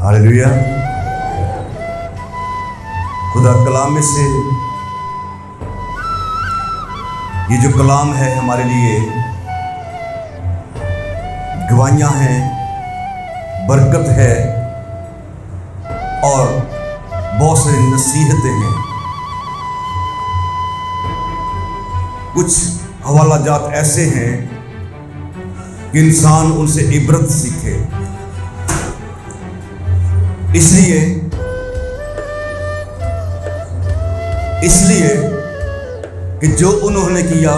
Hallelujah. खुदा कलाम में से ये जो कलाम है हमारे लिए गवाहियाँ हैं, बरकत है और बहुत सारी नसीहतें हैं। कुछ हवाला जात ऐसे हैं कि इंसान उनसे इबरत सीखे, इसलिए कि जो उन्होंने किया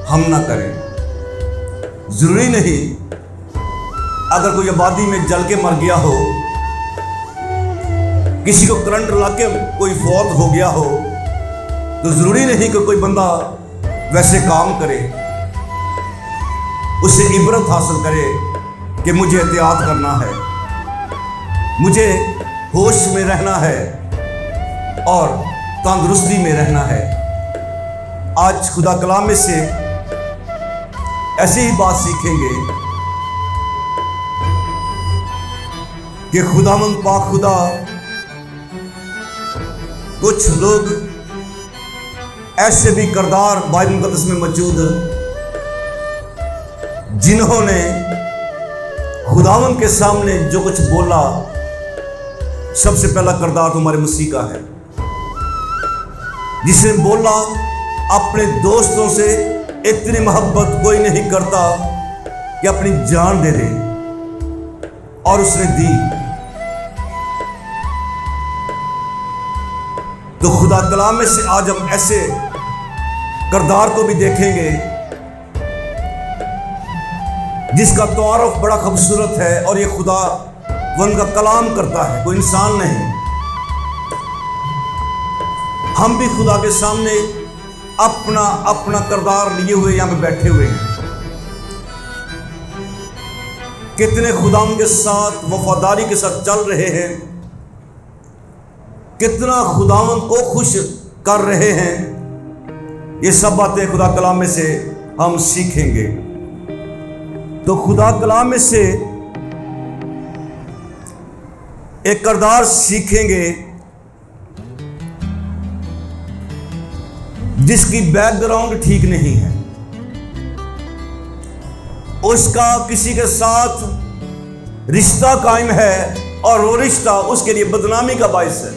हम ना करें। जरूरी नहीं अगर कोई आबादी में जल के मर गया हो, किसी को करंट लग के कोई फौत हो गया हो, तो जरूरी नहीं कि कोई बंदा वैसे काम करे, उससे इबरत हासिल करे कि मुझे एहतियात करना है, मुझे होश में रहना है और तंदुरुस्ती में रहना है। आज खुदा कलाम में से ऐसी ही बात सीखेंगे कि खुदावंद पाक खुदा, कुछ लोग ऐसे भी किरदार बाइबल मुकद्दस में मौजूद जिन्होंने खुदावंद के सामने जो कुछ बोला, सबसे पहला किरदार तुम्हारे मसीह का है, जिसने बोला अपने दोस्तों से इतनी मोहब्बत कोई नहीं करता कि अपनी जान दे दे, और उसने दी। तो खुदा कलाम में से आज हम ऐसे किरदार को भी देखेंगे जिसका तारुफ बड़ा खूबसूरत है, और ये खुदा वंद का कलाम करता है, कोई इंसान नहीं। हम भी खुदा के सामने अपना अपना किरदार लिए हुए यहां पे बैठे हुए हैं। कितने खुदाम के साथ वफादारी के साथ चल रहे हैं, कितना खुदावन को खुश कर रहे हैं, ये सब बातें खुदा कलाम में से हम सीखेंगे। तो खुदा कलाम में से एक किरदार सीखेंगे जिसकी बैकग्राउंड ठीक नहीं है, उसका किसी के साथ रिश्ता कायम है और वो रिश्ता उसके लिए बदनामी का बायस है,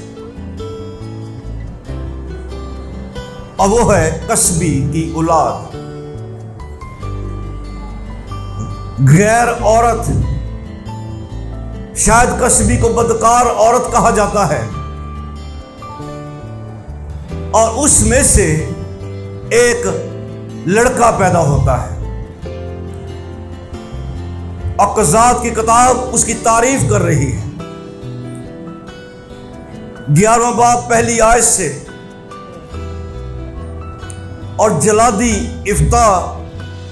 और वो है कसबी की औलाद, गैर औरत। शायद कसबी को बदकार औरत कहा जाता है, और उसमें से एक लड़का पैदा होता है। अक़ज़ात की किताब उसकी तारीफ कर रही है। 11वां बाब पहली आयत से, और जलादी इफ्ता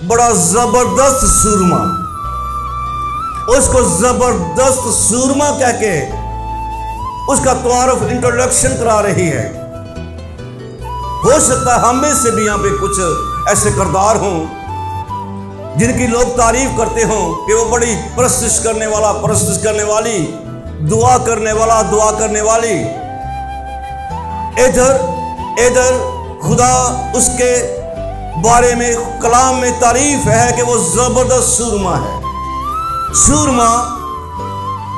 बड़ा जबरदस्त सूरमा, उसको जबरदस्त सूरमा कह के उसका तारुफ इंट्रोडक्शन करा रही है। हो सकता है हम में से भी यहाँ पे कुछ ऐसे किरदार हों जिनकी लोग तारीफ करते हों कि वो बड़ी परस्तिश करने वाला, परस्तिश करने वाली, दुआ करने वाला, दुआ करने वाली। इधर खुदा उसके बारे में कलाम में तारीफ है कि वो जबरदस्त सूरमा है। सूरमा,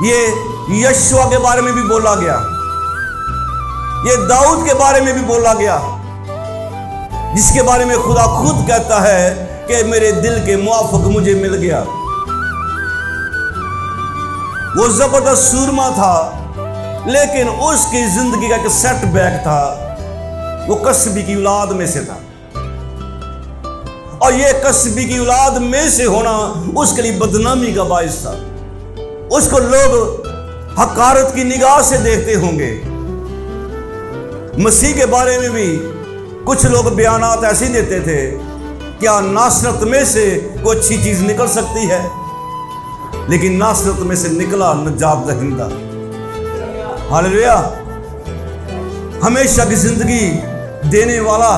ये यशवा के बारे में भी बोला गया, ये दाऊद के बारे में भी बोला गया, जिसके बारे में खुदा खुद कहता है कि मेरे दिल के मुआफिक मुझे मिल गया। वो जबरदस्त सूरमा था, लेकिन उसकी जिंदगी का एक सेटबैक था, वो कसबी की औलाद में से था, और ये कसबी की औलाद में से होना उसके लिए बदनामी का बायस था। उसको लोग हकारत की निगाह से देखते होंगे। मसीह के बारे में भी कुछ लोग बयानात ऐसे देते थे, क्या नासरत में से कोई अच्छी चीज निकल सकती है? लेकिन नासरत में से निकला नजात दहिंदा। हालेलुया। हमेशा की जिंदगी देने वाला।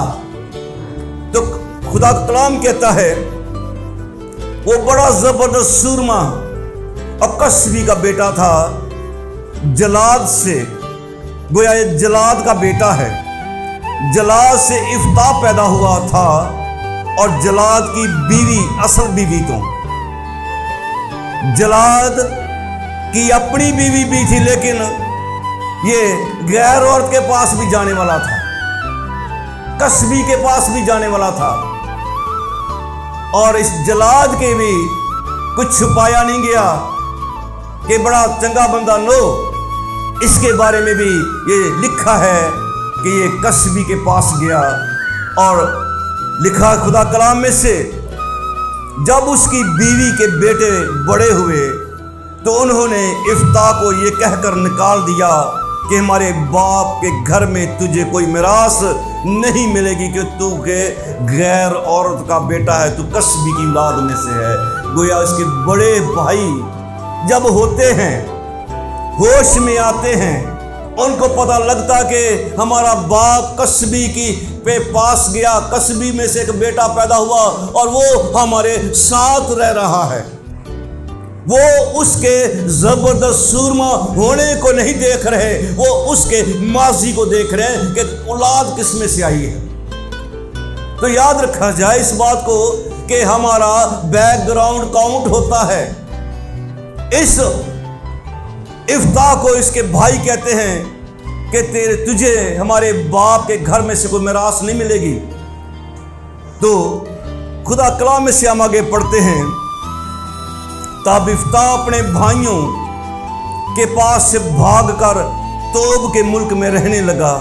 तो खुदा का कलाम कहता है वो बड़ा जबरदस्त सूरमा और कसबी का बेटा था, जलाद से, गोया ये जलाद का बेटा है, जलाद से इफ्ता पैदा हुआ था और जलाद की बीवी, असल बीवी तो जलाद की अपनी बीवी भी थी, लेकिन ये गैर औरत के पास भी जाने वाला था, कसबी के पास भी जाने वाला था। और इस जलाद के भी कुछ छुपाया नहीं गया कि बड़ा चंगा बंदा नो, इसके बारे में भी ये लिखा है कि ये कसबी के पास गया। और लिखा खुदा कलाम में से, जब उसकी बीवी के बेटे बड़े हुए तो उन्होंने इफ्ता को ये कहकर निकाल दिया कि हमारे बाप के घर में तुझे कोई मिरास नहीं मिलेगी, कि तू के गैर औरत का बेटा है, तू कसबी की औलाद में से है। गोया उसके बड़े भाई जब होते हैं, होश में आते हैं, उनको पता लगता कि हमारा बाप कसबी की पे पास गया, कसबी में से एक बेटा पैदा हुआ और वो हमारे साथ रह रहा है। वो उसके जबरदस्त सूरमा होने को नहीं देख रहे, वो उसके माजी को देख रहे हैं कि औलाद किसमें से आई है। तो याद रखा जाए इस बात को कि हमारा बैकग्राउंड काउंट होता है। इस इफ्ता को इसके भाई कहते हैं कि तुझे हमारे बाप के घर में से कोई मिरास नहीं मिलेगी। तो खुदा कलाम में से हम आगे पढ़ते हैं, तब इफ्ता अपने भाइयों के पास से भागकर तोब के मुल्क में रहने लगा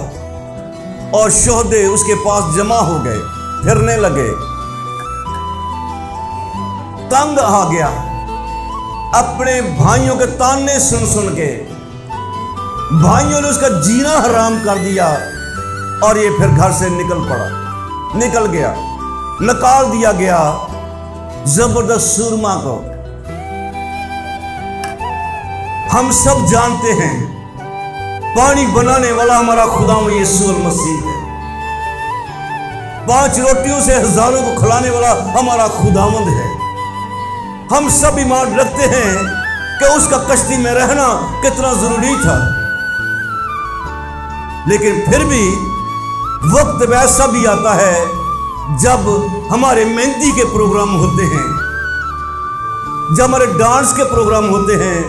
और शोहदे उसके पास जमा हो गए, फिरने लगे। तंग आ गया अपने भाइयों के ताने सुन सुन के, भाइयों ने उसका जीना हराम कर दिया और ये फिर घर से निकल गया, निकाल दिया गया जबरदस्त सूरमा को। हम सब जानते हैं पानी बनाने वाला हमारा खुदा यीशु मसीह है, 5 रोटियों से हजारों को खिलाने वाला हमारा खुदावंद है। हम सब ईमान रखते हैं कि उसका कश्ती में रहना कितना जरूरी था, लेकिन फिर भी वक्त वैसा भी आता है जब हमारे मेहंदी के प्रोग्राम होते हैं, जब हमारे डांस के प्रोग्राम होते हैं,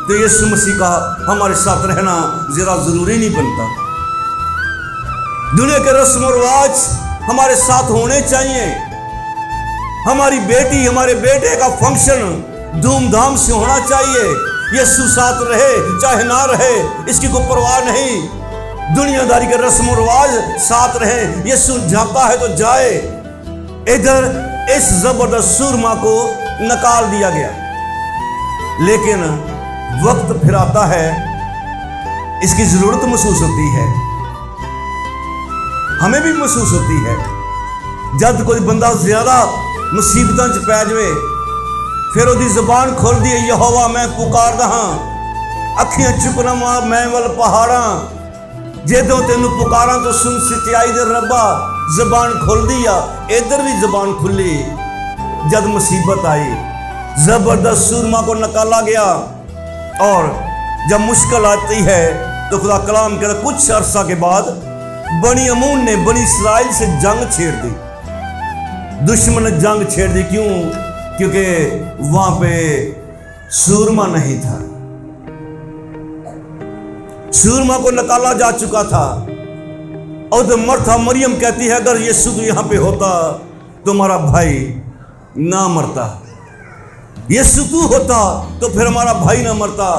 तो यीशु मसीह का हमारे साथ रहना जरा जरूरी नहीं बनता। दुनिया के रस्म और रिवाज हमारे साथ होने चाहिए। हमारी बेटी, हमारे बेटे का फंक्शन धूमधाम से होना चाहिए। यीशु साथ रहे चाहे ना रहे, इसकी कोई परवाह नहीं। दुनियादारी के रस्म और रिवाज साथ रहे, यीशु जाता है तो जाए। इधर इस जबरदस्त सूरमा को निकाल दिया गया, लेकिन वक्त फिर आता है, इसकी जरूरत महसूस होती है, हमें भी महसूस होती है। जब कोई बंदा ज्यादा मुसीबतों च पै जाए, फिर उसकी जबान खोल दी, यहोवा मैं पुकारदा हां, अखियां चुकना मैं वल पहाड़ा, जेदों तेनू पुकारा तो सुन सच्चाई दे रब्बा। जबान खोल दिया, इधर भी जबान खुली। जब मुसीबत आई, जबरदस्त सूरमा को निकाला गया, और जब मुश्किल आती है तो खुदा कलाम कहता, कुछ अरसा के बाद बनी अमून ने बनी इसराइल से जंग छेड़ दी। दुश्मन ने जंग छेड़ दी, क्यों? क्योंकि वहां पे सूरमा नहीं था, सूरमा को निकाला जा चुका था। और तो मरथा मरियम कहती है, अगर यीशु तो यहां पे होता तो हमारा भाई ना मरता, यीशु तू होता तो फिर हमारा भाई ना मरता।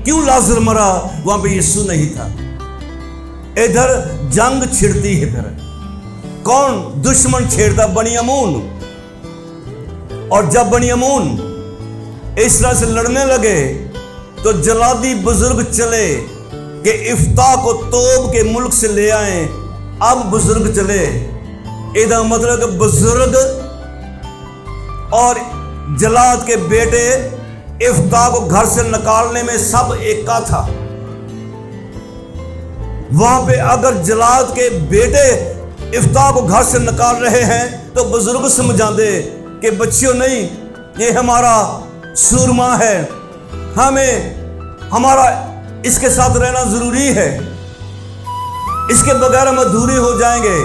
क्यों लाजर मरा? वहां पे यीशु नहीं था। इधर जंग छिड़ती है, फिर कौन दुश्मन छेड़ता? बनी अमून। और जब बनी अमून इस तरह से लड़ने लगे तो जलादी बुजुर्ग चले कि इफ्ता को तोब के मुल्क से ले आए। अब बुजुर्ग चले, इसका मतलब कि बुजुर्ग और जलाद के बेटे इफ्ता को घर से निकालने में सब एक का था। वहां पे अगर जलाद के बेटे इफ्ता को घर से निकाल रहे हैं तो बुजुर्ग समझाते कि बच्चियों नहीं, ये हमारा सूरमा है, हमें हमारा इसके साथ रहना जरूरी है, इसके बगैर हम अधूरे हो जाएंगे।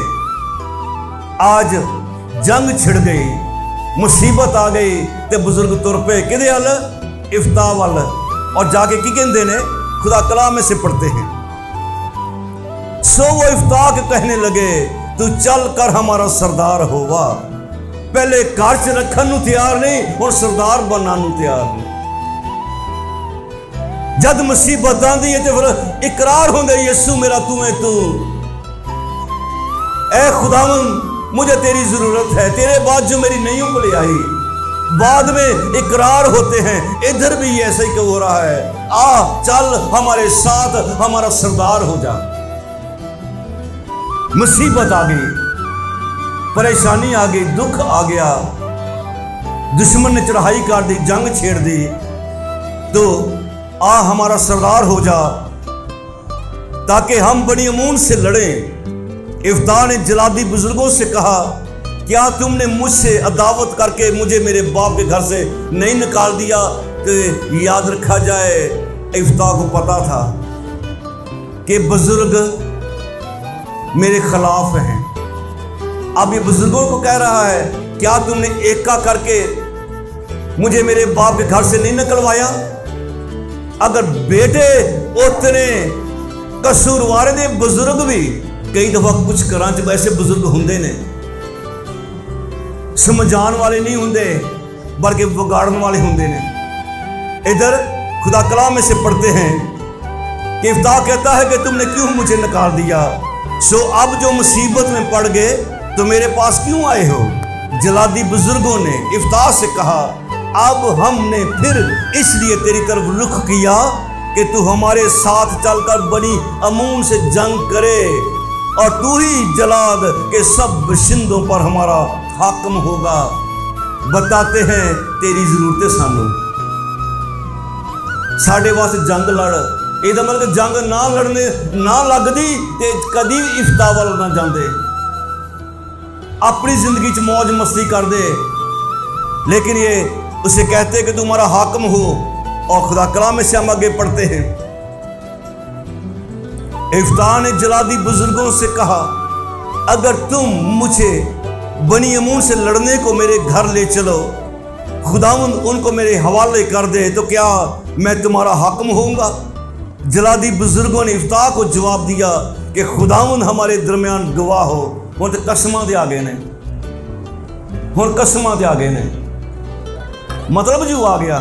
आज जंग छिड़ गई, मुसीबत आ गई, ते बुजुर्ग तुर पे किदे अल इफ्ता वाल, और जाके की कहते ने खुदा कलाम में से पढ़ते हैं। सो वो इफ्ता के कहने लगे, तू चल कर हमारा सरदार होवा। पहले घर च रखन नू तैयार नहीं और सरदार बनना नू तैयार नहीं। जद मुसीबत आंदी है तो फिर इकरार होंगे, यीशु मेरा तू है तू, ऐ खुदावन मुझे तेरी जरूरत है, तेरे बाद जो मेरी नहीं उंगली आई। बाद में इकरार होते हैं। इधर भी ऐसा ही हो रहा है, आ चल हमारे साथ हमारा सरदार हो जा। मुसीबत आ गई, परेशानी आ गई, दुख आ गया, दुश्मन ने चढ़ाई कर दी, जंग छेड़ दी, तो आ हमारा सरदार हो जा ताकि हम बनी अमून से लड़ें। इफ्ता ने जलादी बुजुर्गों से कहा, क्या तुमने मुझसे अदावत करके मुझे मेरे बाप के घर से नहीं निकाल दिया? कि याद रखा जाए, इफ्ता को पता था कि बुजुर्ग मेरे खिलाफ हैं। अब ये बुजुर्गों को कह रहा है, क्या तुमने एका करके मुझे मेरे बाप के घर से नहीं निकलवाया? अगर बेटे उतने कसूरवार ने, बुजुर्ग भी कई दफा कुछ घरां च ऐसे बुजुर्ग होंगे ने, समझाण वाले नहीं होंगे बल्कि बिगाड़न वाले होंगे ने। इधर खुदा कलाम में से पढ़ते हैं कि इफ्ता कहता है कि तुमने क्यों मुझे निकाल दिया? सो अब जो मुसीबत में पड़ गए तो मेरे पास क्यों आए हो? जलादी बुजुर्गों ने इफ्ता से कहा, अब हमने फिर इसलिए तेरी तरफ रुख किया कि तू हमारे साथ चलकर बनी अमून से जंग करे और तू ही जलाद के सब बशिंदों पर हमारा हाकम होगा। बताते हैं तेरी जरूरत सानू, साढ़े वास्ते जंग लड़। ਇਹਦਾ मतलब जंग ना लड़ने ना लगती तो कभी इफ्ता वाल ना जाते, अपनी जिंदगी च मौज मस्ती कर दे, लेकिन ये उसे कहते कि तू हमारा हाकम हो। और खुदा कलाम में से हम आगे पढ़ते हैं, इफ्ता ने जलादी बुजुर्गों से कहा, अगर तुम मुझे बनी अमून से लड़ने को मेरे घर ले चलो, खुदावंद उनको मेरे हवाले कर दे, तो क्या मैं तुम्हारा हाकम होऊंगा? जलादी बुजुर्गों ने इफ्ता को जवाब दिया कि खुदावंद हमारे दरमियान गवाह हो। हुण तो कसमां दे आ गए ने, हुण कसमां दे आ गए ने, मतलब जो आ गया,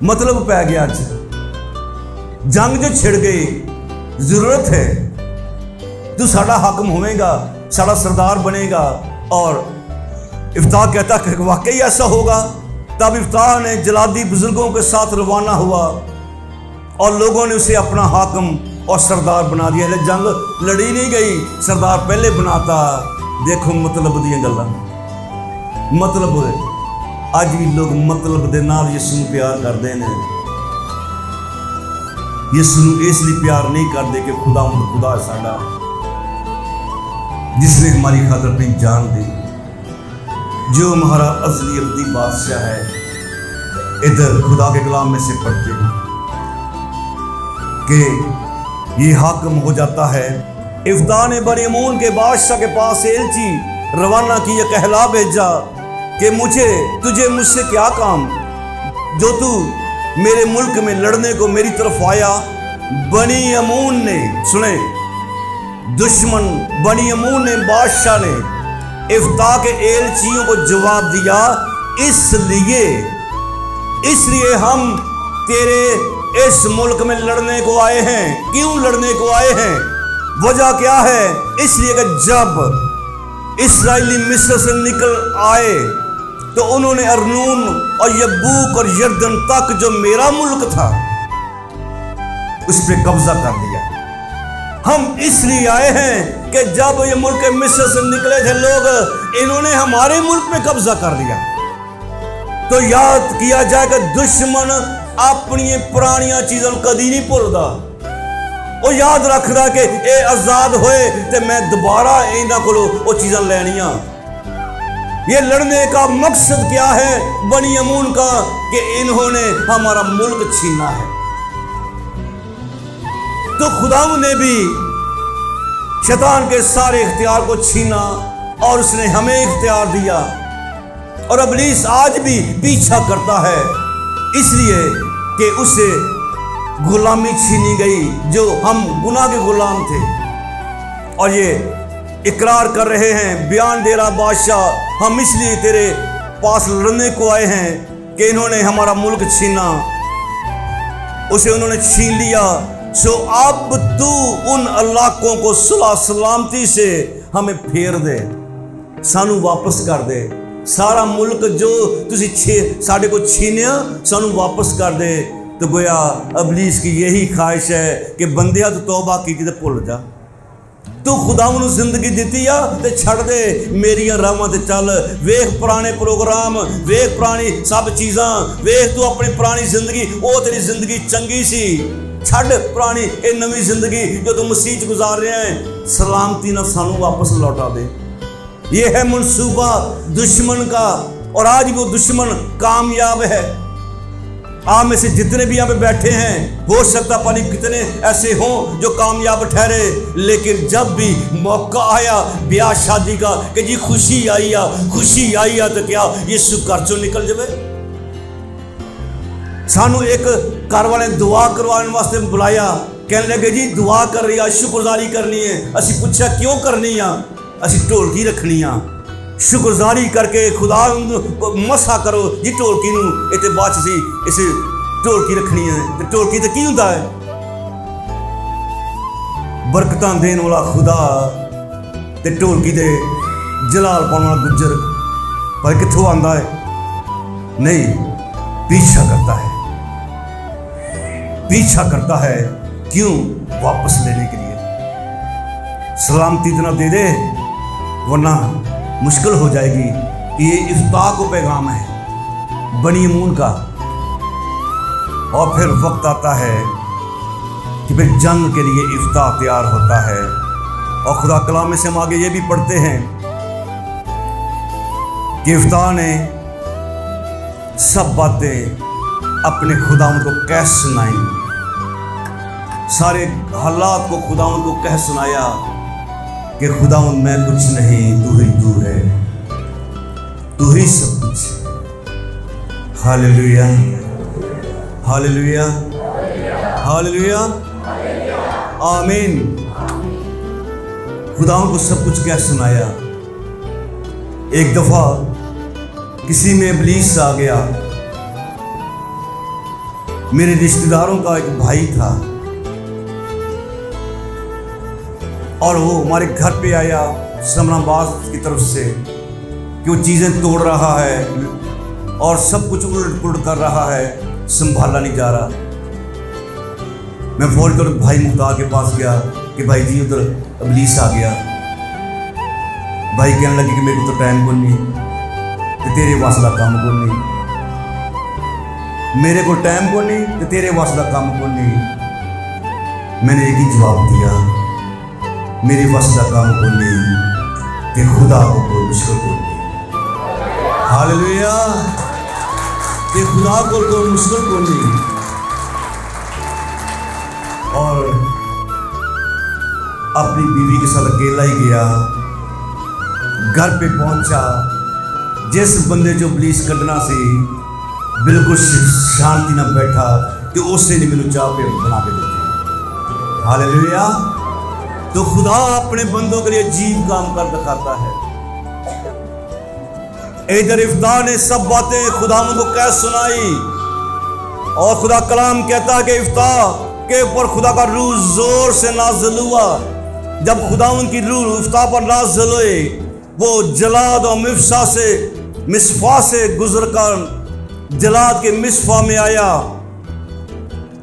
मतलब पै गया। अज जंग जो छिड़ गई, जरूरत है तू साडा हाकम होवेगा, साडा सरदार बनेगा। और इफ्ता कहता कि वाकई ऐसा होगा। तब इफ्ता ने जलादी बुजुर्गों के साथ रवाना हुआ और लोगों ने उसे अपना हाकम और सरदार बना दिया। जंग लड़ी नहीं गई, सरदार पहले बनाता। देखो मतलब दी गल्लां, मतलब अज भी लोग मतलब दे नाल यीशु नूं प्यार करते हैं। यीशु नूं इसलिए प्यार नहीं करते कि खुदा है साडा, जिसने हमारी खातर अपनी जान दी, जो हमारा असली अब्दी बादशाह है। इधर खुदा के कलाम में से पढ़ते हैं कि ये हाकम हो जाता है। इफ्ता ने बनी अमून के बादशाह के पास एलची रवाना किया, कहला भेजा कि तुझे मुझसे क्या काम, जो तू मेरे मुल्क में लड़ने को मेरी तरफ आया। बनी अमून ने, सुने, दुश्मन बनी अमून ने, बादशाह ने इफ्ता के एलचियों को जवाब दिया, इसलिए हम तेरे इस मुल्क में लड़ने को आए हैं। क्यों लड़ने को आए हैं? वजह क्या है? इसलिए कि जब इस्राएली मिस्र से निकल आए तो उन्होंने अर्नून और यब्बूक और यरदन तक जो मेरा मुल्क था उस पर कब्जा कर लिया। हम इसलिए आए हैं कि जब ये मुल्क मिस्र से निकले थे लोग, इन्होंने हमारे मुल्क में कब्जा कर लिया। तो याद किया जाए कि दुश्मन अपनी पुरानियां चीज़ों कदी नहीं भुलदा। वो याद रखदा कि ये आज़ाद होए तो मैं दोबारा इन्हां कोलों वो चीज़ां लैनियां। ये लड़ने का मकसद क्या है बनी अमून का? कि इन्होंने हमारा मुल्क छीना है। खुदावंद ने भी शैतान के सारे इख्तियार को छीना और उसने हमें इख्तियार दिया। और इब्लीस आज भी पीछा करता है, इसलिए कि उसे गुलामी छीनी गई जो हम गुनाह के गुलाम थे। और ये इकरार कर रहे हैं, बयान दे रहा बादशाह, हम इसलिए तेरे पास लड़ने को आए हैं कि इन्होंने हमारा मुल्क छीना, उसे उन्होंने छीन लिया। सो अब तू उन इलाकों को सुलह सलामती से हमें फेर दे, सानू वापस कर दे। सारा मुल्क जो तुसी साढ़े को छीनिया सानू वापस कर दे। तो गोया इब्लीस की यही ख्वाहिश है कि बंदिया तू तौबा की ते भुल जा, तू खुदावंद नूं जिंदगी दिती आ ते छड़ दे मेरियां राहां ते चल। वेख पुराने प्रोग्राम, वेख पुरानी सब चीज़ां, वेख तू अपनी पुरानी जिंदगी, वो तेरी जिंदगी चंगी सी, छड़ पुरानी ये नवी जिंदगी जो तू मसीह च गुजार रहा है, सलामती ना सानू वापस लौटा दे। ये है मंसूबा दुश्मन का, और आज वो दुश्मन कामयाब है। आप में से जितने भी यहाँ पे बैठे हैं, हो सकता पानी कितने ऐसे हों जो कामयाब ठहरे, लेकिन जब भी मौका आया ब्याह शादी का कि जी खुशी आई आ तो क्या यीशु घर चों निकल जाए। सानू एक घर वाले दुआ करवाने वास्ते बुलाया, कहने लगे जी दुआ कर रही है, शुक्रगुजारी करनी है। असी पूछा क्यों करनी आ? असी ढोलकी रखनी आ, शुक्रगुजारी करके खुदा को मसा करो जी ढोलकी नूं, इते बाद सी इस ढोलकी रखनी है। तो ढोलकी तो की हुंदा है? बरकतां देने वाला खुदा ते ढोलकी दे जलाल पाने वाला गुज्जर पर कित्थों आंदा है? नहीं, पीछा करता है। क्यों? वापस लेने के लिए। सलामती इतना दे दे वरना मुश्किल हो जाएगी। ये इफ्ताह को पैगाम है बनी अमून का, और फिर वक्त आता है कि फिर जंग के लिए इफ्ताह तैयार होता है। और खुदा कलाम में से हम आगे ये भी पढ़ते हैं कि इफ्ताह ने सब बातें अपने खुदावंद को कह सुनाई, सारे हालात को खुदावंद को कह सुनाया कि खुदावंद मैं कुछ नहीं, तू है, तू ही सब कुछ। हालेलुया, हालेलुया, हालेलुया, आमीन। खुदावंद को सब कुछ कह सुनाया। एक दफा किसी में इब्लीस आ गया। मेरे रिश्तेदारों का एक भाई था और वो हमारे घर पे आया इस्लामाबाद की तरफ से कि वो चीज़ें तोड़ रहा है और सब कुछ उलट पुलट कर रहा है, संभाला नहीं जा रहा। मैं फौरन तौर भाई मुख्तार के पास गया कि भाई जी उधर इब्लीस आ गया। भाई कहने लगे कि मेरे को तो टाइम को नहीं, तो तेरे वास्ता काम को नहीं, मेरे को टाइम को नहीं, तो तेरे वास्ता काम को नहीं। मैंने एक ही जवाब दिया, मेरे वास्ता काम को नहीं कि खुदा को कोई मुश्किल को नहीं। हालेलुया, कि खुदा को कोई मुश्किल को नहीं। और अपनी बीवी के साथ अकेला ही गया, घर पे पहुंचा। जिस बंदे जो इब्लीस कढ़ना सी बिल्कुल शांति ना बैठा कि उससे नहीं मैंने चाह पे बना के देती। हालेलुया। तो खुदा अपने बंदों के लिए अजीब काम कर दिखाता है। इधर इफ्ताह ने सब बातें खुदावंद को कह सुनाई और खुदा कलाम कहता है कि इफ्ताह के ऊपर खुदा का रूह जोर से नाज़िल हुआ। जब खुदावंद की रूह इफ्ताह पर नाज़िल हुई, वो जलाद और मिस्फा से गुजर कर जलाद के मिस्फा में आया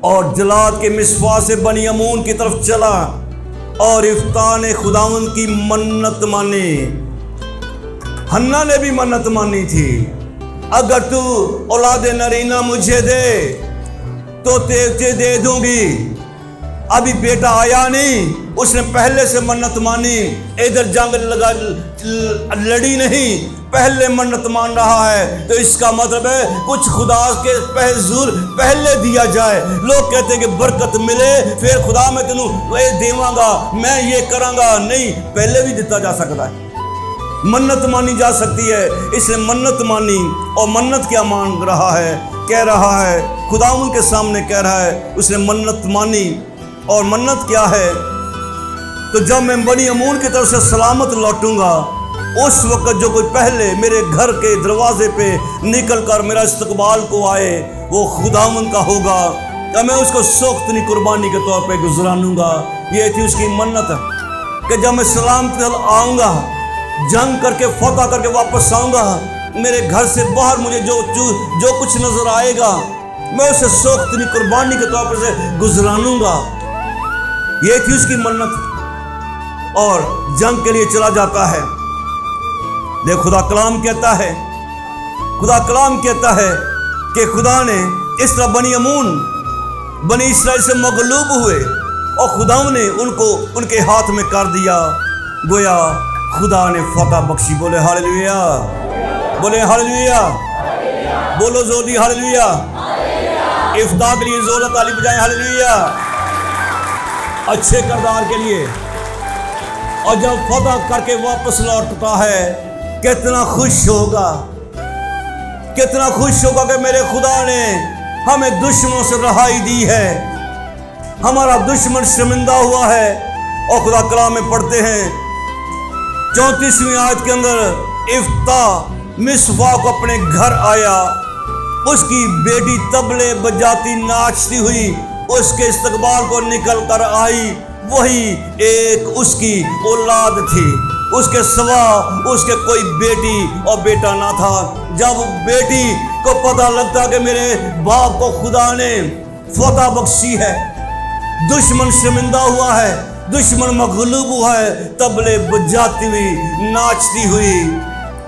और जलाद के मिस्फा से बनी अमून की तरफ चला और इफ्ताह ने खुदावंद की मन्नत मानी। हन्ना ने भी मन्नत मानी थी, अगर तू औलाद नरीना मुझे दे तो तेरे दे दूंगी, अभी बेटा आया नहीं, उसने पहले से मन्नत मानी, इधर जंग लगा लड़ी नहीं, पहले मन्नत मान रहा है। तो इसका मतलब है कुछ खुदा के हुजूर पहले दिया जाए। लोग कहते हैं कि बरकत मिले फिर खुदा मैं तेनू देवांगा, मैं ये करांगा। नहीं, पहले भी दिता जा सकता है, मन्नत मानी जा सकती है। इसने मन्नत मानी और मन्नत क्या मांग रहा है, कह रहा है खुदा उनके सामने कह रहा है उसने मन्नत मानी। और मन्नत क्या है? तो जब मैं बनी अमून की तरफ से सलामत लौटूंगा, उस वक्त जो कोई पहले मेरे घर के दरवाजे पे निकल कर मेरा इस्तकबाल को आए, वो खुदावंद का होगा। तो मैं उसको सोख्तनी कुर्बानी के तौर पे गुजरानूंगा। ये थी उसकी मन्नत कि जब मैं सलामत आऊँगा, जंग करके फतह करके वापस आऊँगा, मेरे घर से बाहर मुझे जो कुछ नजर आएगा, मैं उसे सोख्तनी कुर्बानी के तौर पर से गुजरानूंगा। ये थी उसकी मन्नत। और जंग के लिए चला जाता है। लेकिन खुदा कलाम कहता है कि खुदा ने इस तरह बनी अमून बनी इसराइल से मगलूब हुए और खुदा ने उनको उनके हाथ में कर दिया, गोया खुदा ने फतह बख्शी। बोले हालेलुया, बोले हालेलुया, बोलो जोर दी हालेलुया। इफ्ताह के लिए जोर ताली बजाएं हालेलुया, अच्छे किरदार के लिए। और जब फतह करके वापस लौटता है, कितना खुश होगा, कितना खुश होगा कि मेरे खुदा ने हमें दुश्मनों से रहाई दी है, हमारा दुश्मन शर्मिंदा हुआ है। और खुदा कलाम में पढ़ते हैं 34वीं आयत के अंदर, इफ्ताह मिस्पा को अपने घर आया, उसकी बेटी तबले बजाती नाचती हुई उसके इस्तकबाल को निकल कर आई। वही एक उसकी औलाद थी, उसके सिवा उसके कोई बेटी और बेटा ना था। जब बेटी को पता लगता कि मेरे बाप को खुदा ने फतह बख्शी है, दुश्मन शर्मिंदा हुआ है, दुश्मन मगलूब हुआ है, तबले बजाती हुई नाचती हुई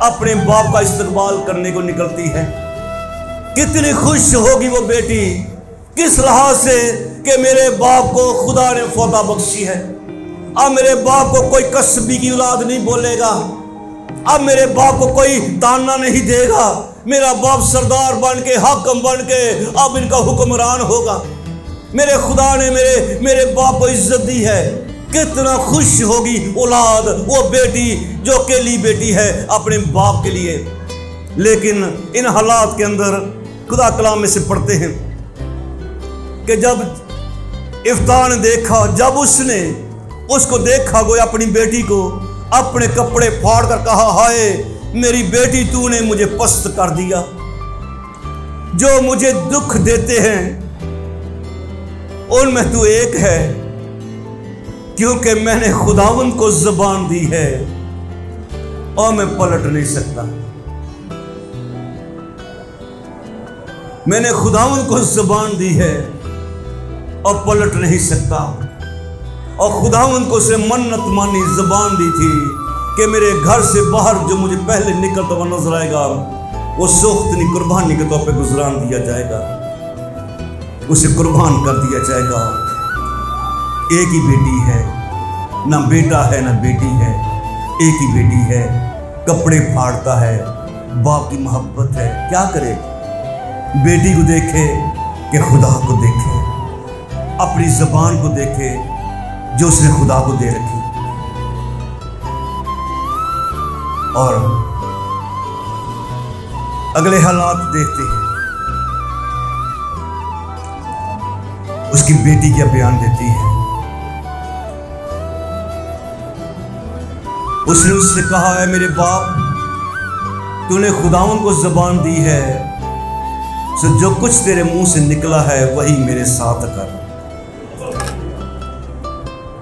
अपने बाप का इस्तकबाल करने को निकलती है। कितनी खुश होगी वो बेटी, किस लिहाज से कि मेरे बाप को खुदा ने फतह बख्शी है। अब मेरे बाप को कोई कसबी की औलाद नहीं बोलेगा, अब मेरे बाप को कोई ताना नहीं देगा। मेरा बाप सरदार बन के, हाकम बन के अब इनका हुक्मरान होगा। मेरे खुदा ने मेरे बाप को इज्जत दी है। कितना खुश होगी औलाद, वो बेटी जो अकेली बेटी है अपने बाप के लिए। लेकिन इन हालात के अंदर खुदा कलाम में से पढ़ते हैं कि जब इफ्ताह ने देखा, जब उसने उसको देखा, गोया अपनी बेटी को, अपने कपड़े फाड़ कर कहा, हाय मेरी बेटी, तूने मुझे पस्त कर दिया। जो मुझे दुख देते हैं उनमें तू एक है, क्योंकि मैंने खुदावंद को ज़बान दी है और मैं पलट नहीं सकता। मैंने खुदावंद को ज़बान दी है और पलट नहीं सकता। और खुदावंद को से मन्नत मानी, ज़बान दी थी कि मेरे घर से बाहर जो मुझे पहले निकलता हुआ नजर आएगा, वो सोख्तनी कुर्बानी के तौर पे गुजरान दिया जाएगा, उसे कुर्बान कर दिया जाएगा। एक ही बेटी है, ना बेटा है ना बेटी है, एक ही बेटी है। कपड़े फाड़ता है, बाप की मोहब्बत है, क्या करे? बेटी को देखे कि खुदा को देखे, अपनी ज़बान को देखे जो उसने खुदा को दे रखी। और अगले हालात देखते हैं, उसकी बेटी क्या बयान देती है। उसने उससे कहा, है मेरे बाप, तूने खुदावंद को ज़बान दी है, सो जो कुछ तेरे मुंह से निकला है वही मेरे साथ कर।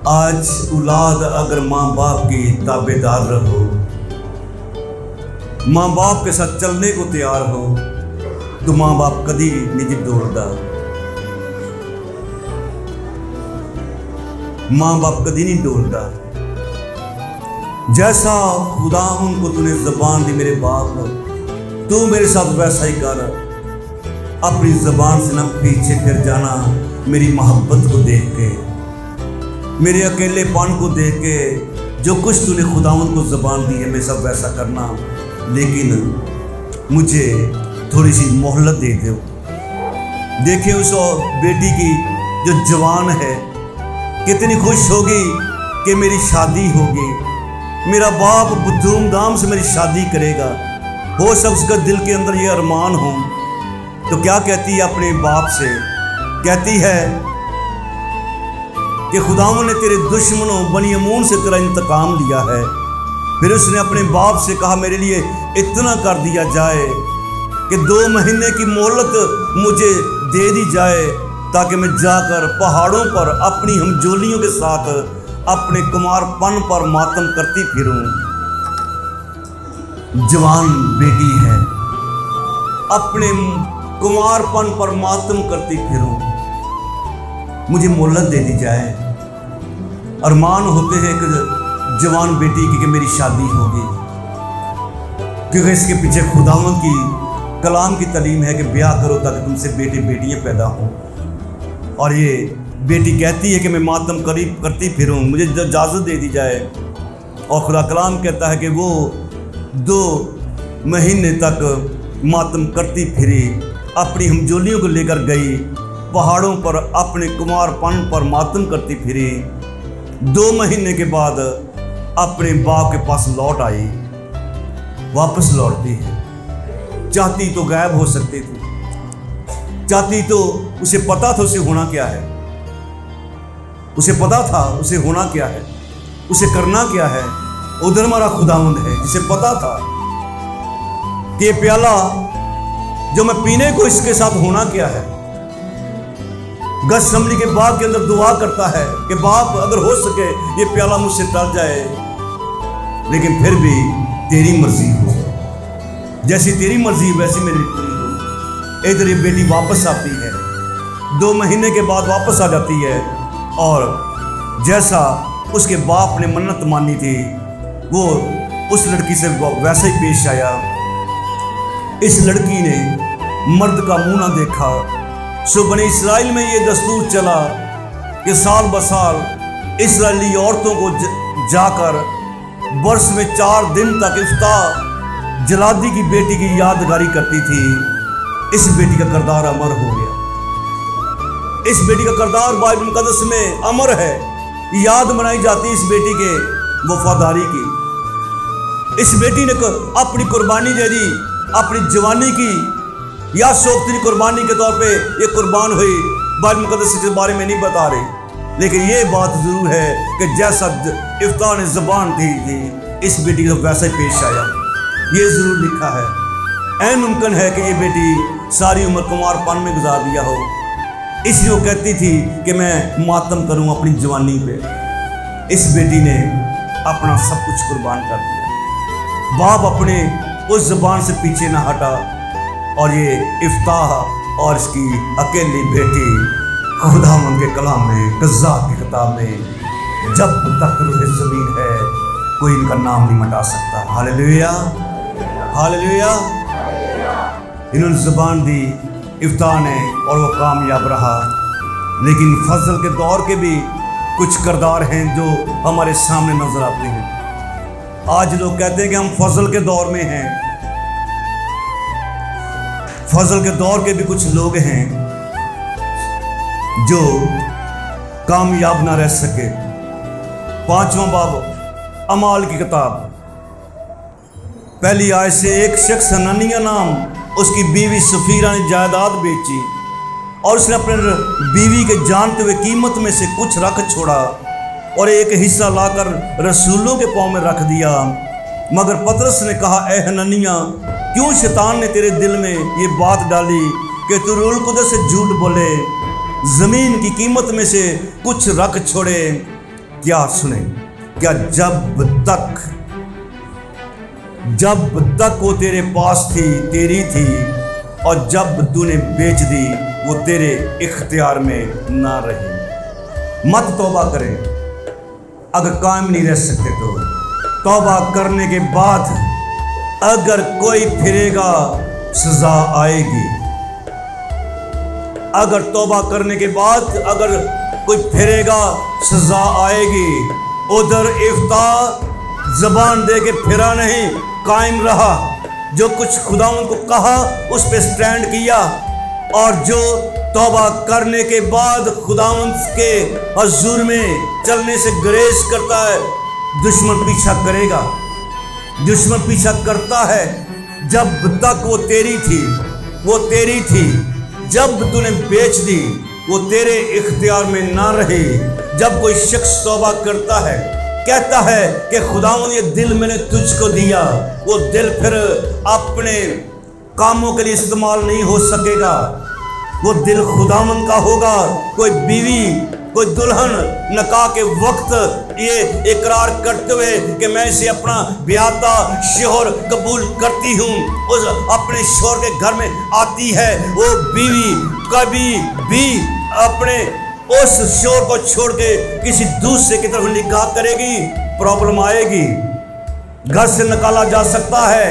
आज औलाद अगर माँ बाप की ताबेदार रहो, माँ बाप के साथ चलने को तैयार हो, तो माँ बाप कभी नहीं दौड़ता, माँ बाप कभी नहीं दौड़ता। जैसा खुदा उनको तूने ज़बान दी मेरे बाप, तू मेरे साथ वैसा ही कर। अपनी ज़बान से ना पीछे फिर जाना मेरी मोहब्बत को देख के, मेरे अकेलेपन को देख के जो कुछ तूने खुदावंद को ज़बान दी है मैं सब वैसा करना, लेकिन मुझे थोड़ी सी मोहलत दे दो। देखिए उस बेटी की जो जवान है कितनी खुश होगी कि मेरी शादी होगी, मेरा बाप धूमधाम से मेरी शादी करेगा। हो सब उसका दिल के अंदर ये अरमान हो। तो क्या कहती है अपने बाप से? कहती है कि खुदावंद ने तेरे दुश्मनों बनी अमून से तेरा इंतकाम लिया है। फिर उसने अपने बाप से कहा मेरे लिए इतना कर दिया जाए कि 2 महीने की मोहलत मुझे दे दी जाए, ताकि मैं जाकर पहाड़ों पर अपनी हमजोलियों के साथ अपने कुमारपन पर मातम करती फिरूं। जवान बेटी है, अपने कुमारपन पर मातम करती फिरूं, मुझे मोहलत दे दी जाए। अरमान होते हैं एक जवान बेटी की कि मेरी शादी होगी, क्योंकि इसके पीछे खुदावंद की कलाम की तालीम है कि ब्याह करो ताकि तुमसे बेटे बेटियां पैदा हों। और ये बेटी कहती है कि मैं मातम करती फिरूं, मुझे इजाज़त दे दी जाए। और खुदा कलाम कहता है कि वो 2 महीने तक मातम करती फिरी, अपनी हमजोलियों को लेकर गई, पहाड़ों पर अपने कुमारपन पर मातम करती फिरी। 2 महीने के बाद अपने बाप के पास लौट आई, वापस लौटती है। चाहती तो गायब हो सकती थी, चाहती तो उसे पता था उसे होना क्या है, उसे पता था उसे होना क्या है, उसे करना क्या है। उधर हमारा खुदावंद है जिसे पता था कि ये प्याला जो मैं पीने को इसके साथ होना क्या है। गथसेमनी के बाग के अंदर दुआ करता है कि बाप अगर हो सके ये प्याला मुझसे टल जाए, लेकिन फिर भी तेरी मर्जी हो, जैसी तेरी मर्जी वैसी मेरी पूरी हो। इधर ये बेटी वापस आती है, 2 महीने के बाद वापस आ जाती है, और जैसा उसके बाप ने मन्नत मानी थी वो उस लड़की से वैसे ही पेश आया। इस लड़की ने मर्द का मुंह ना देखा। सो बने इस्राएल में ये दस्तूर चला कि साल बसाल इस्राएली औरतों को जाकर वर्ष में 4 दिन तक इफ्तार जलादी की बेटी की यादगारी करती थी। इस बेटी का किरदार अमर हो गया। इस बेटी का किरदार बाइबल मुकद्दस में अमर है। याद मनाई जाती है इस बेटी के वफादारी की। इस बेटी ने अपनी कुर्बानी दे दी, अपनी जवानी की या शौकतरी कुर्बानी के तौर पे ये कुर्बान हुई। बाइबल मुकद्दस के बारे में नहीं बता रही, लेकिन ये बात जरूर है कि जैसा इफ्तार ने ज़बान दी थी इस बेटी को वैसा ही पेश आया। ये ज़रूर लिखा है। ऐन मुमकिन है कि ये बेटी सारी उम्र कुमारपन में गुजार दिया हो, इसलिए वो कहती थी कि मैं मातम करूं अपनी जवानी पे। इस बेटी ने अपना सब कुछ कुर्बान कर दिया। बाप अपने उस ज़बान से पीछे ना हटा, और ये इफ्ताह और इसकी अकेली बेटी खुदावंद के कलाम में, कज़्ज़ाब की किताब में, जब तक रूह ज़मीन है कोई इनका नाम नहीं मिटा सकता। Hallelujah, hallelujah. इन्होंने ज़बान दी इफ्ताह ने, और वो कामयाब रहा। लेकिन फजल के दौर के भी कुछ किरदार हैं जो हमारे सामने नजर आते हैं। आज लोग कहते हैं कि हम फजल के दौर में हैं। फजल के दौर के भी कुछ लोग हैं जो कामयाब ना रह सके। 5वां बाब अमाल की किताब, पहली आयत से, एक शख्स हननिया नाम उसकी बीवी सफीरा ने जायदाद बेची, और उसने अपने बीवी के जानते हुए कीमत में से कुछ रख छोड़ा और एक हिस्सा लाकर रसूलों के पाँव में रख दिया। मगर पतरस ने कहा, ए हननिया, क्यों शैतान ने तेरे दिल में ये बात डाली कि तू रूह कुदस से झूठ बोले, ज़मीन की कीमत में से कुछ रख छोड़े? क्या सुने, क्या जब तक वो तेरे पास थी तेरी थी, और जब तूने बेच दी वो तेरे इख्तियार में ना रही। मत तौबा करें, अगर कायम नहीं रह सकते तो तौबा करने के बाद अगर कोई फिरेगा सजा आएगी। अगर तौबा करने के बाद अगर कोई फिरेगा सजा आएगी। उधर इफ्ता जबान दे के फिरा नहीं, कायम रहा, जो कुछ खुदावंद को कहा उस पे स्टैंड किया, और जो तौबा करने के बाद खुदावंद के हजूर में चलने से गुरेज करता है, दुश्मन पीछा करेगा। दुश्मन पीछा करता है। जब तक वो तेरी थी, वो तेरी थी, जब तूने बेच दी वो तेरे इख्तियार में ना रही। जब कोई शख्स तौबा करता है, कहता है कि खुदावंद ये दिल मैंने तुझको दिया, वो दिल फिर अपने कामों के लिए इस्तेमाल नहीं हो सकेगा। वो दिल खुदावंद का होगा। कोई बीवी, कोई दुल्हन निकाह के वक्त ये इकरार करते हुए कि मैं इसे अपना ब्याहता शोहर कबूल करती हूँ, उस अपने शोहर के घर में आती है, वो बीवी कभी भी अपने उस शोहर को छोड़ के किसी दूसरे की तरफ निकाह करेगी, प्रॉब्लम आएगी। घर से निकाला जा सकता है,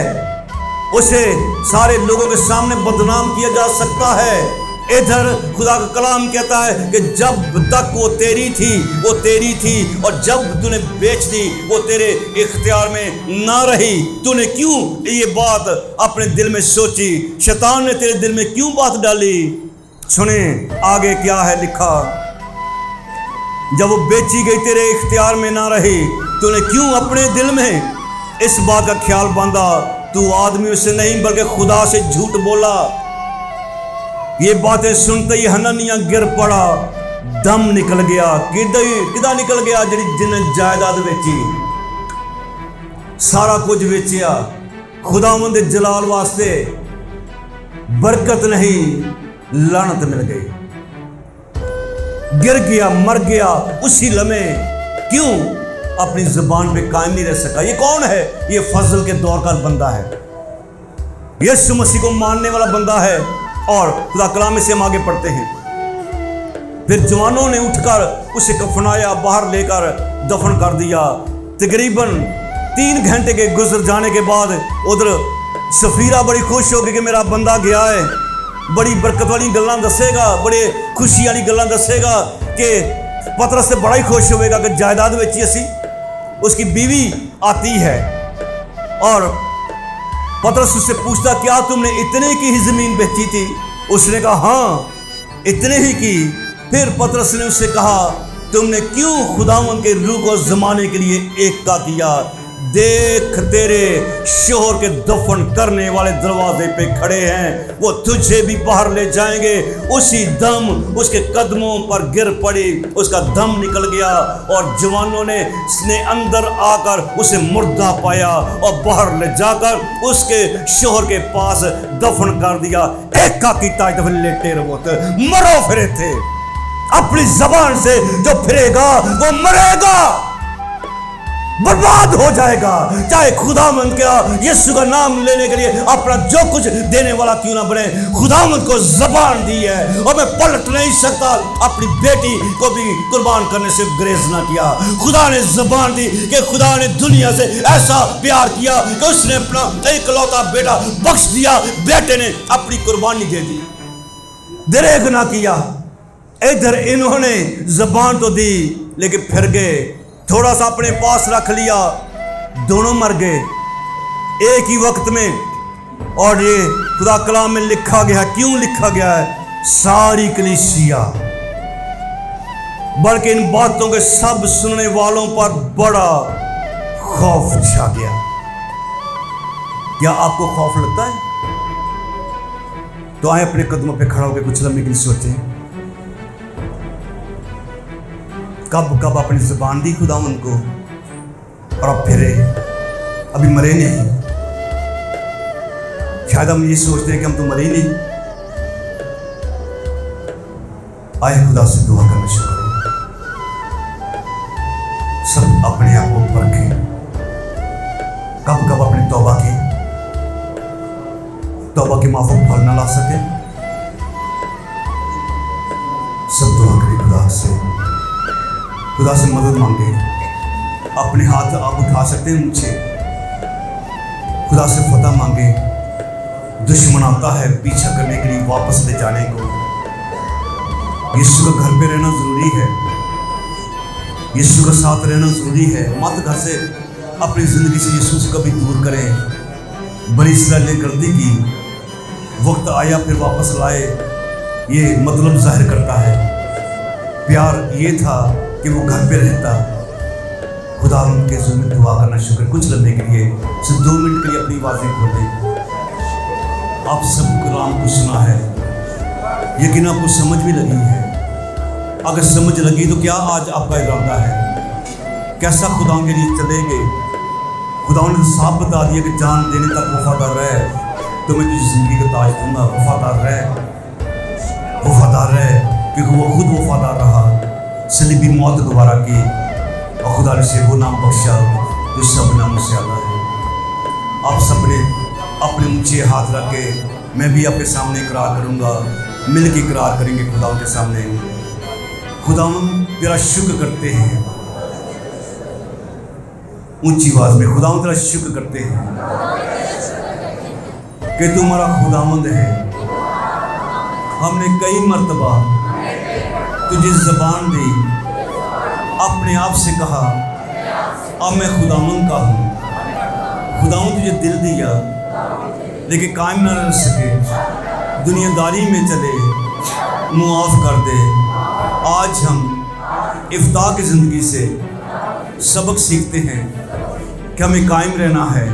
उसे सारे लोगों के सामने बदनाम किया जा सकता है। इधर खुदा का कलाम कहता है कि जब तक वो तेरी थी, वो तेरी थी, और जब तूने बेच दी वो तेरे इख्तियार में ना रही। तूने क्यों ये बात अपने दिल में सोची? शैतान ने तेरे दिल में क्यों बात डाली? सुने आगे क्या है लिखा। जब वो बेची गई, तेरे इख्तियार में ना रही, तूने क्यों अपने दिल में इस बात का ख्याल बांधा? तू आदमियों से नहीं बल्कि खुदा से झूठ बोला। ये बातें सुनते ही हननिया गिर पड़ा, दम निकल गया। किदा निकल गया? जिन्हें जायदाद बेची, सारा कुछ बेचिया खुदावंद जलाल वास्ते, बरकत नहीं, लानत मिल गई, गिर गया, मर गया उसी लम्हे। क्यों? अपनी जुबान पे कायम नहीं रह सका। ये कौन है? ये फजल के दौर का बंदा है, यीशु मसीह को मानने वाला बंदा है। और खुदा कलाम से हम आगे पढ़ते हैं। फिर जवानों ने उठकर उसे कफनाया, बाहर लेकर दफन कर दिया। तकरीबन 3 घंटे के गुजर जाने के बाद उधर सफीरा बड़ी खुश हो गई कि मेरा बंदा गया है, बड़ी बरकत वाली गल्लां दसेगा, बड़े खुशी वाली गल्लां दसेगा कि पतरस से बड़ा ही खुश होएगा कि जायदाद बेची असी। उसकी बीवी आती है और पतरस उससे पूछता, क्या तुमने इतने की ही जमीन बेची थी? उसने कहा हाँ, इतने ही की। फिर पतरस ने उससे कहा, तुमने क्यों खुदावंद के रूह को जमाने के लिए एक का किया? देख, तेरे शोहर के दफन करने वाले दरवाजे पे खड़े हैं, वो तुझे भी बाहर ले जाएंगे। उसी दम उसके कदमों पर गिर पड़ी, उसका दम निकल गया और जवानों ने अंदर आकर उसे मुर्दा पाया और बाहर ले जाकर उसके शोहर के पास दफन कर दिया। एक का कीता लेटे रहो, मरो फिरे थे। अपनी जबान से जो फिरेगा वो मरेगा, बर्बाद हो जाएगा। चाहे खुदावंद का यीशु का नाम लेने के लिए अपना जो कुछ देने वाला क्यों ना बने, खुदावंद को जबान दी है और मैं पलट नहीं सकता। अपनी बेटी को भी कुर्बान करने से गुरेज ना किया। खुदा ने जबान दी कि खुदा ने दुनिया से ऐसा प्यार किया कि उसने अपना इकलौता बेटा बख्श दिया। बेटे ने अपनी कुर्बानी दे दी, दरेग ना किया। इधर इन्होंने जबान तो दी लेकिन फिर गए, थोड़ा सा अपने पास रख लिया, दोनों मर गए एक ही वक्त में। और ये खुदा कलाम में लिखा गया, क्यों लिखा गया है? सारी कलीसिया बल्कि इन बातों के सब सुनने वालों पर बड़ा खौफ छा गया। क्या आपको खौफ लगता है? तो आए अपने कदमों पे खड़ा होकर कुछ लम्हे के लिए सोचें। कब कब अपनी जुबान दी खुदावंद को और अब फिरे, अभी मरे नहीं। शायद हम ये सोचते हैं कि हम तो मरे ही नहीं। आए खुदा से दुआ करना शुरू करें। सब अपने आप को परखें, कब कब अपनी तौबा की माफक फल न ला सके। सब दुआ करें खुदा से मदद मांगे। अपने हाथ आप उठा सकते हैं नीचे, खुदा से फतह मांगे। दुश्मन आता है पीछा करने के लिए, वापस ले जाने को। यीशु का घर पे रहना जरूरी है, यीशु का साथ रहना जरूरी है। मत घर से अपनी जिंदगी से यीशु से कभी दूर करें। बड़ी इसराइल ने गर्दी की, वक्त आया फिर वापस लाए, ये मतलब जाहिर करता है। प्यार ये था कि वो घर पे रहता। खुदा उनके जुल्म दुआ करना शुक्र। कुछ लम्हे के लिए सिर्फ 2 मिनट के लिए अपनी आवाज़ें खोल दें। आप सब कलाम को सुना है, यकीन आपको समझ भी लगी है। अगर समझ लगी तो क्या आज आपका इरादा है? कैसा खुदा के लिए चलेंगे? खुदा ने साफ बता दिया कि जान देने तक वफादार रहे तो मैं तुझे जिंदगी का ताज दूंगा। वफादार रहे, वफादार रहे, क्योंकि वो खुद वफादार रहा। सलीबी मौत दोबारा की और खुदा ने से वो नाम बख्शा जो सब नामों से आला है। आप सब ने अपने ऊंचे हाथ रख के मैं भी आपके सामने इकरार करूंगा, मिल के इकरार करेंगे खुदा के सामने। खुदा तेरा शुक्र करते हैं, ऊंची आवाज में खुदा तेरा शुक्र करते हैं कि तू हमारा खुदावंद है। हमने कई मर्तबा तुझे ज़बान दी, अपने आप से कहा अब मैं खुदावंद का हूँ। खुदावंद तुझे दिल दिया लेकिन कायम न रह सके, दुनियादारी में चले, मुआफ़ कर दे। आज हम इफ्ताह की ज़िंदगी से सबक सीखते हैं कि हमें कायम रहना है।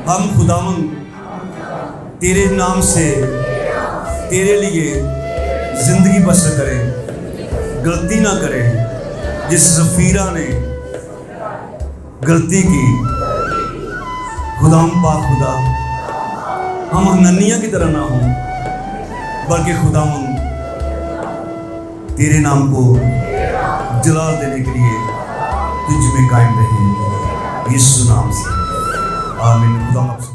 हम खुदावंद तेरे नाम से तेरे लिए ज़िंदगी बसर करें, गलती ना करें। जिस सफ़ीरा ने गलती की, खुदाम पाक खुदा हम हननिया की तरह ना हों, बल्कि खुदावंद तेरे नाम को जलाल देने के लिए तुझ में कायम रहे, यीशु नाम से आमीन। खुदा